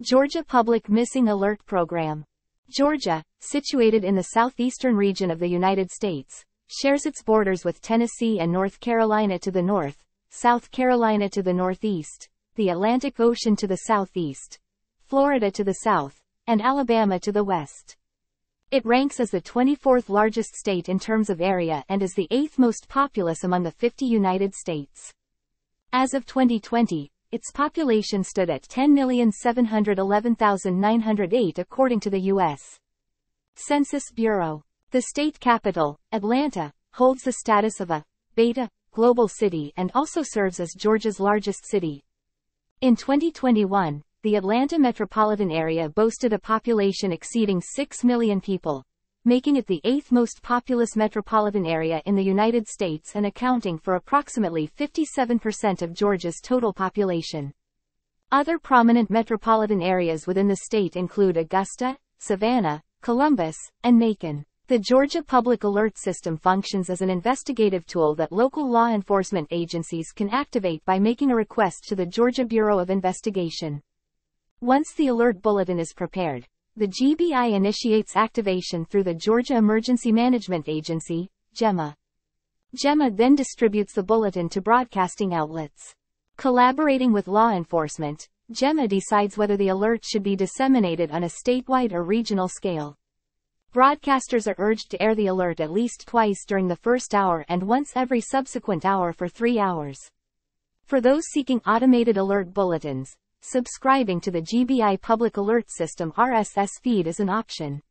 Georgia Public Missing Alert Program. Georgia, situated in the southeastern region of the United States, shares its borders with Tennessee and North Carolina to the north, South Carolina to the northeast, the Atlantic Ocean to the southeast, Florida to the south, and Alabama to the west. It ranks as the 24th largest state in terms of area and is the 8th most populous among the 50 United States. As of 2020, its population stood at 10,711,908 according to the U.S. Census Bureau. The state capital, Atlanta, holds the status of a Beta global city and also serves as Georgia's largest city. In 2021, the Atlanta metropolitan area boasted a population exceeding 6 million people, making it the 8th most populous metropolitan area in the United States and accounting for approximately 57% of Georgia's total population. Other prominent metropolitan areas within the state include Augusta, Savannah, Columbus, and Macon. The Georgia Public Alert System functions as an investigative tool that local law enforcement agencies can activate by making a request to the Georgia Bureau of Investigation. Once the alert bulletin is prepared, the GBI initiates activation through the Georgia Emergency Management Agency, GEMA. GEMA then distributes the bulletin to broadcasting outlets. Collaborating with law enforcement, GEMA decides whether the alert should be disseminated on a statewide or regional scale. Broadcasters are urged to air the alert at least twice during the first hour and once every subsequent hour for 3 hours. For those seeking automated alert bulletins, subscribing to the GBI Public Alert System RSS feed is an option.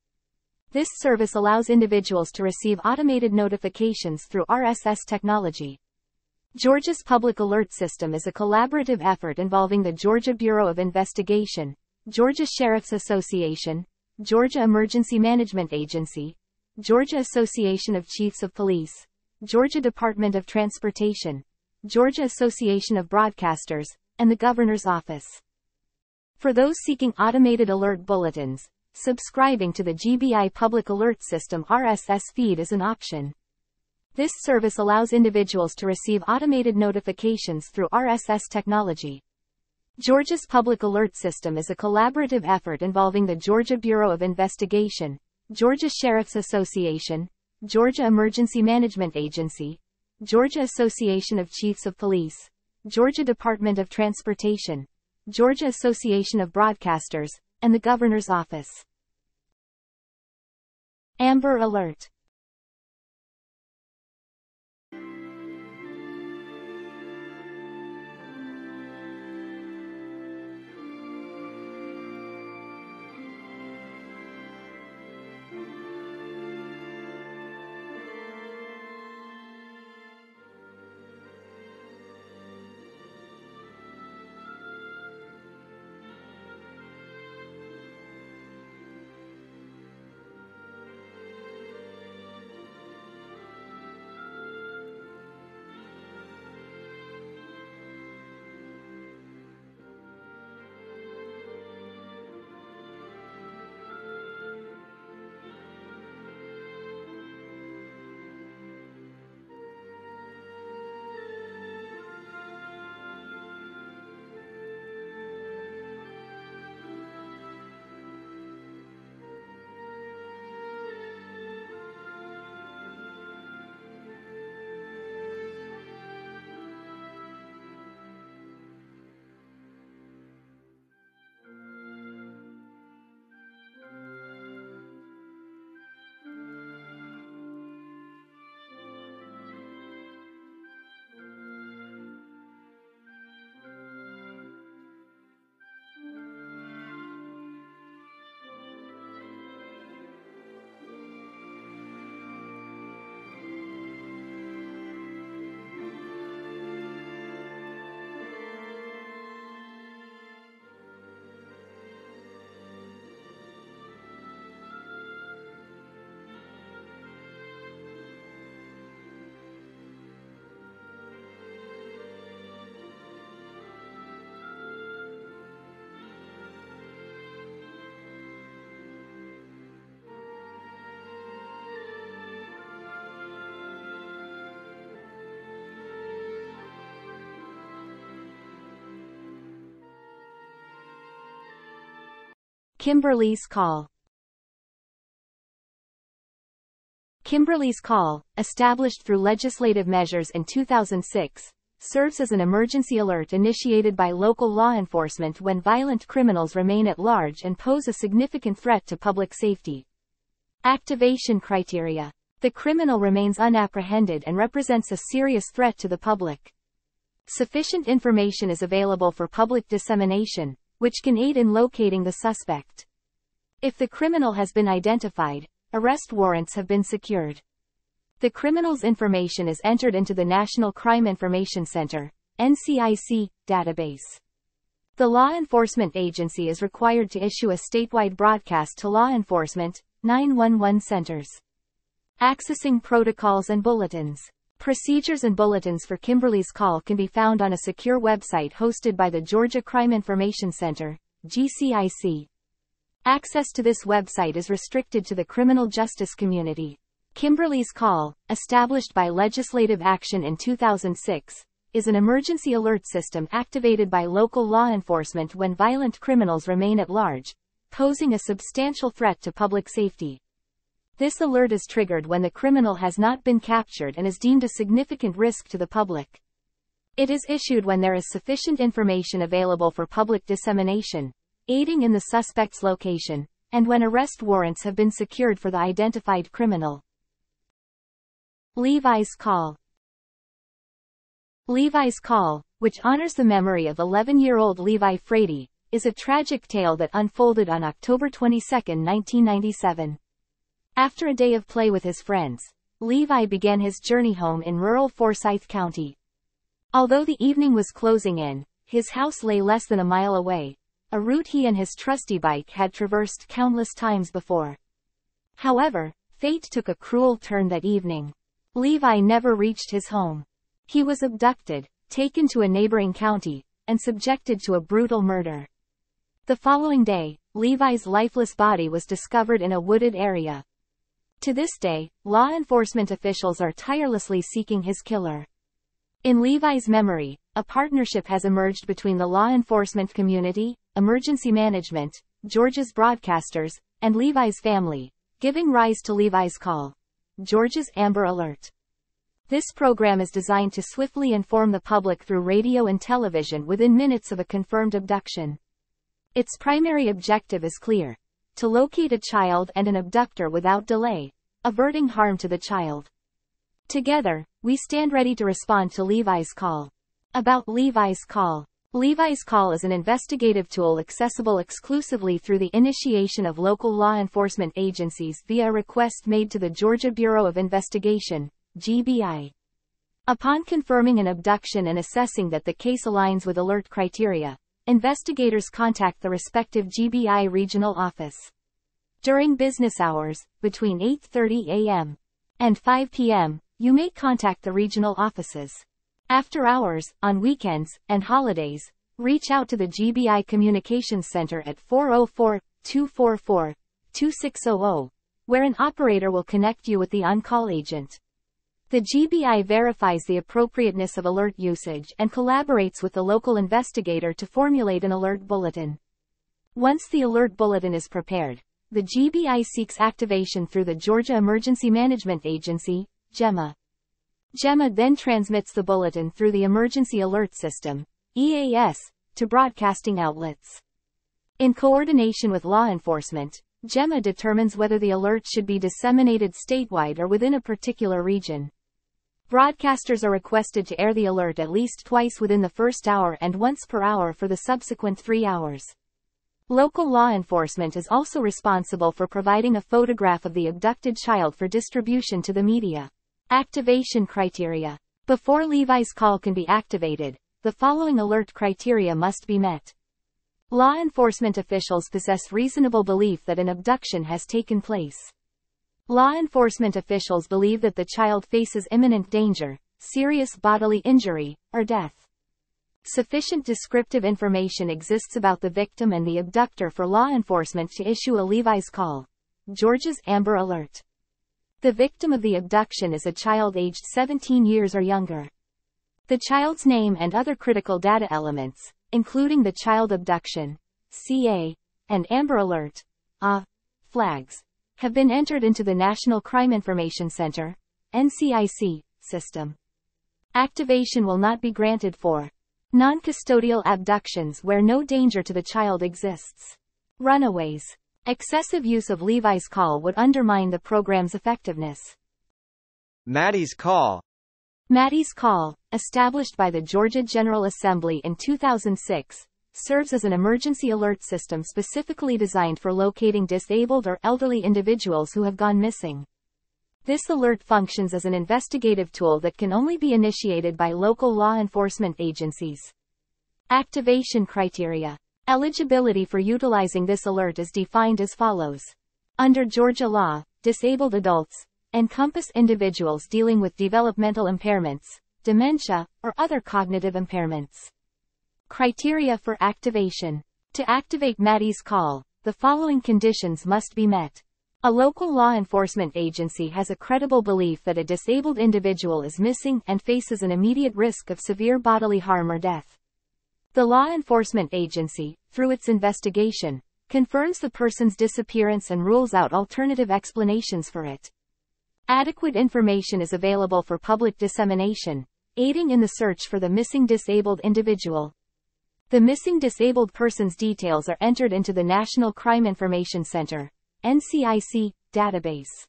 This service allows individuals to receive automated notifications through RSS technology. Georgia's Public Alert System is a collaborative effort involving the Georgia Bureau of Investigation, Georgia Sheriff's Association, Georgia Emergency Management Agency, Georgia Association of Chiefs of Police, Georgia Department of Transportation, Georgia Association of Broadcasters, and the Governor's Office. For those seeking automated alert bulletins, subscribing to the GBI Public Alert System RSS feed is an option. This service allows individuals to receive automated notifications through RSS technology. Georgia's Public Alert System is a collaborative effort involving the Georgia Bureau of Investigation, Georgia Sheriff's Association, Georgia Emergency Management Agency, Georgia Association of Chiefs of Police, Georgia Department of Transportation, Georgia Association of Broadcasters, and the Governor's Office. Amber Alert. Kimberly's Call. Kimberly's Call, established through legislative measures in 2006, serves as an emergency alert initiated by local law enforcement when violent criminals remain at large and pose a significant threat to public safety. Activation criteria. The criminal remains unapprehended and represents a serious threat to the public. Sufficient information is available for public dissemination, which can aid in locating the suspect. If the criminal has been identified, arrest warrants have been secured. The criminal's information is entered into the National Crime Information Center, NCIC, database. The law enforcement agency is required to issue a statewide broadcast to law enforcement, 911 centers. Accessing protocols and bulletins. Procedures and bulletins for Kimberly's Call can be found on a secure website hosted by the Georgia Crime Information Center, GCIC. Access to this website is restricted to the criminal justice community. Kimberly's Call, established by legislative action in 2006, is an emergency alert system activated by local law enforcement when violent criminals remain at large, posing a substantial threat to public safety. This alert is triggered when the criminal has not been captured and is deemed a significant risk to the public. It is issued when there is sufficient information available for public dissemination, aiding in the suspect's location, and when arrest warrants have been secured for the identified criminal. Levi's Call. Levi's Call, which honors the memory of 11-year-old Levi Frady, is a tragic tale that unfolded on October 22, 1997. After a day of play with his friends, Levi began his journey home in rural Forsyth County. Although the evening was closing in, his house lay less than a mile away, a route he and his trusty bike had traversed countless times before. However, fate took a cruel turn that evening. Levi never reached his home. He was abducted, taken to a neighboring county, and subjected to a brutal murder. The following day, Levi's lifeless body was discovered in a wooded area. To this day, law enforcement officials are tirelessly seeking his killer. In Levi's memory, a partnership has emerged between the law enforcement community, emergency management, Georgia's broadcasters, and Levi's family, giving rise to Levi's Call, Georgia's Amber Alert. This program is designed to swiftly inform the public through radio and television within minutes of a confirmed abduction. Its primary objective is clear: to locate a child and an abductor without delay, averting harm to the child. Together, we stand ready to respond to Levi's Call. About Levi's Call. Levi's Call is an investigative tool accessible exclusively through the initiation of local law enforcement agencies via a request made to the Georgia Bureau of Investigation, GBI. Upon confirming an abduction and assessing that the case aligns with alert criteria, investigators contact the respective GBI regional office. During business hours, between 8:30 a.m. and 5 p.m., you may contact the regional offices. After hours, on weekends, and holidays, reach out to the GBI Communications Center at 404-244-2600, where an operator will connect you with the on-call agent. The GBI verifies the appropriateness of alert usage and collaborates with the local investigator to formulate an alert bulletin. Once the alert bulletin is prepared, the GBI seeks activation through the Georgia Emergency Management Agency, GEMA. GEMA then transmits the bulletin through the Emergency Alert System, EAS, to broadcasting outlets. In coordination with law enforcement, GEMA determines whether the alert should be disseminated statewide or within a particular region. Broadcasters are requested to air the alert at least twice within the first hour and once per hour for the subsequent 3 hours. Local law enforcement is also responsible for providing a photograph of the abducted child for distribution to the media. Activation criteria. Before Levi's Call can be activated, the following alert criteria must be met. Law enforcement officials possess reasonable belief that an abduction has taken place. Law enforcement officials believe that the child faces imminent danger, serious bodily injury, or death. Sufficient descriptive information exists about the victim and the abductor for law enforcement to issue a Levi's Call, Georgia's Amber Alert. The victim of the abduction is a child aged 17 years or younger. The child's name and other critical data elements, including the child abduction, CA, and Amber Alert flags have been entered into the National Crime Information Center (NCIC) system. Activation will not be granted for non-custodial abductions where no danger to the child exists. Runaways. Excessive use of Levi's Call would undermine the program's effectiveness. Maddie's Call. Maddie's Call, established by the Georgia General Assembly in 2006, serves as an emergency alert system specifically designed for locating disabled or elderly individuals who have gone missing. This alert functions as an investigative tool that can only be initiated by local law enforcement agencies. Activation criteria. Eligibility for utilizing this alert is defined as follows. Under Georgia law, disabled adults encompass individuals dealing with developmental impairments, dementia, or other cognitive impairments. Criteria for activation. To activate Maddie's Call, the following conditions must be met. A local law enforcement agency has a credible belief that a disabled individual is missing and faces an immediate risk of severe bodily harm or death. The law enforcement agency, through its investigation, confirms the person's disappearance and rules out alternative explanations for it. Adequate information is available for public dissemination, aiding in the search for the missing disabled individual. The missing disabled person's details are entered into the National Crime Information Center (NCIC) database.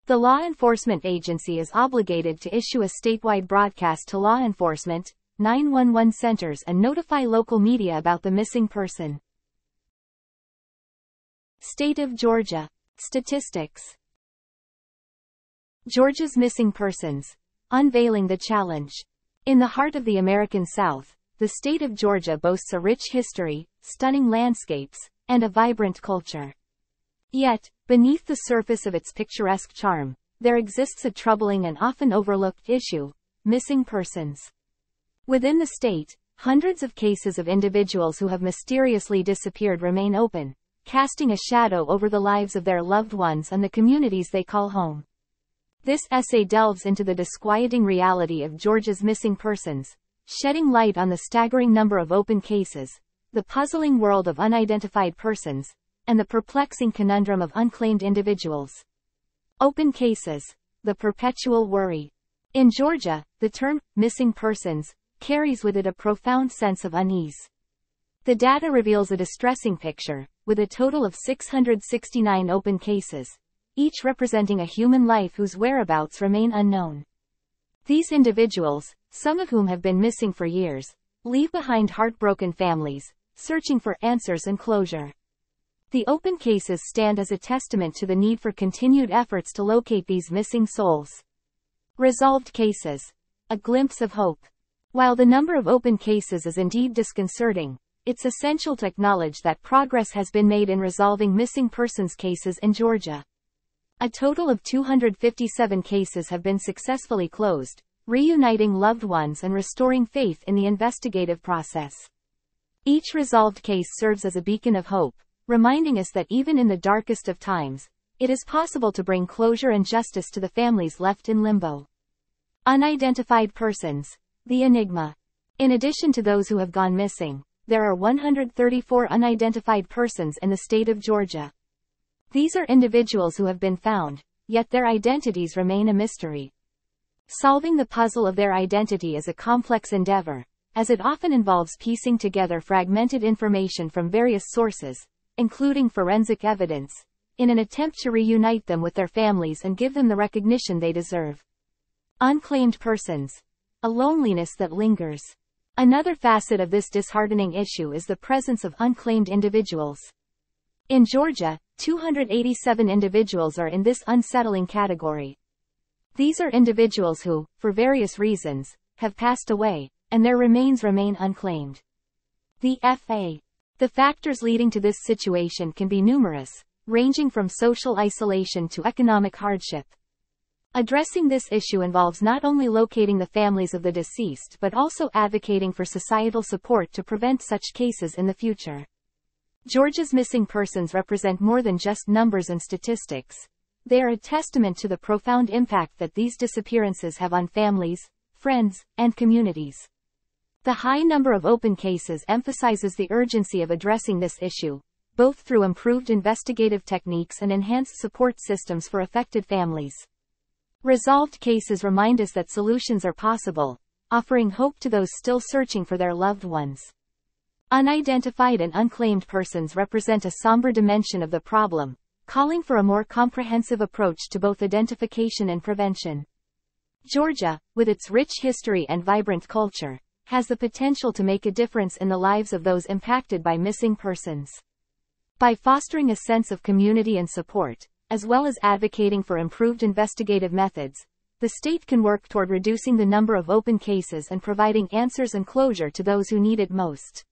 The law enforcement agency is obligated to issue a statewide broadcast to law enforcement, 911 centers and notify local media about the missing person. State of Georgia. Statistics. Georgia's missing persons. Unveiling the challenge. In the heart of the American South, the state of Georgia boasts a rich history, stunning landscapes, and a vibrant culture. Yet, beneath the surface of its picturesque charm, there exists a troubling and often overlooked issue: missing persons. Within the state, hundreds of cases of individuals who have mysteriously disappeared remain open, casting a shadow over the lives of their loved ones and the communities they call home. This essay delves into the disquieting reality of Georgia's missing persons, shedding light on the staggering number of open cases, the puzzling world of unidentified persons, and the perplexing conundrum of unclaimed individuals. Open cases. The perpetual worry. In Georgia, the term missing persons carries with it a profound sense of unease. The data reveals a distressing picture, with a total of 669 open cases, each representing a human life whose whereabouts remain unknown. These individuals, some of whom have been missing for years, leave behind heartbroken families, searching for answers and closure. The open cases stand as a testament to the need for continued efforts to locate these missing souls. Resolved cases. A glimpse of hope. While the number of open cases is indeed disconcerting, it's essential to acknowledge that progress has been made in resolving missing persons cases in Georgia. A total of 257 cases have been successfully closed, reuniting loved ones and restoring faith in the investigative process. Each resolved case serves as a beacon of hope, reminding us that even in the darkest of times, it is possible to bring closure and justice to the families left in limbo. Unidentified persons. The enigma. In addition to those who have gone missing, there are 134 unidentified persons in the state of Georgia. These are individuals who have been found, yet their identities remain a mystery. Solving the puzzle of their identity is a complex endeavor, as it often involves piecing together fragmented information from various sources, including forensic evidence, in an attempt to reunite them with their families and give them the recognition they deserve. Unclaimed persons. A loneliness that lingers. Another facet of this disheartening issue is the presence of unclaimed individuals. In Georgia, 287 individuals are in this unsettling category. These are individuals who, for various reasons, have passed away, and their remains remain unclaimed. The factors leading to this situation can be numerous, ranging from social isolation to economic hardship. Addressing this issue involves not only locating the families of the deceased but also advocating for societal support to prevent such cases in the future. Georgia's missing persons represent more than just numbers and statistics. They are a testament to the profound impact that these disappearances have on families, friends, and communities. The high number of open cases emphasizes the urgency of addressing this issue, both through improved investigative techniques and enhanced support systems for affected families. Resolved cases remind us that solutions are possible, offering hope to those still searching for their loved ones. Unidentified and unclaimed persons represent a somber dimension of the problem, calling for a more comprehensive approach to both identification and prevention. Georgia, with its rich history and vibrant culture, has the potential to make a difference in the lives of those impacted by missing persons. By fostering a sense of community and support, as well as advocating for improved investigative methods, the state can work toward reducing the number of open cases and providing answers and closure to those who need it most.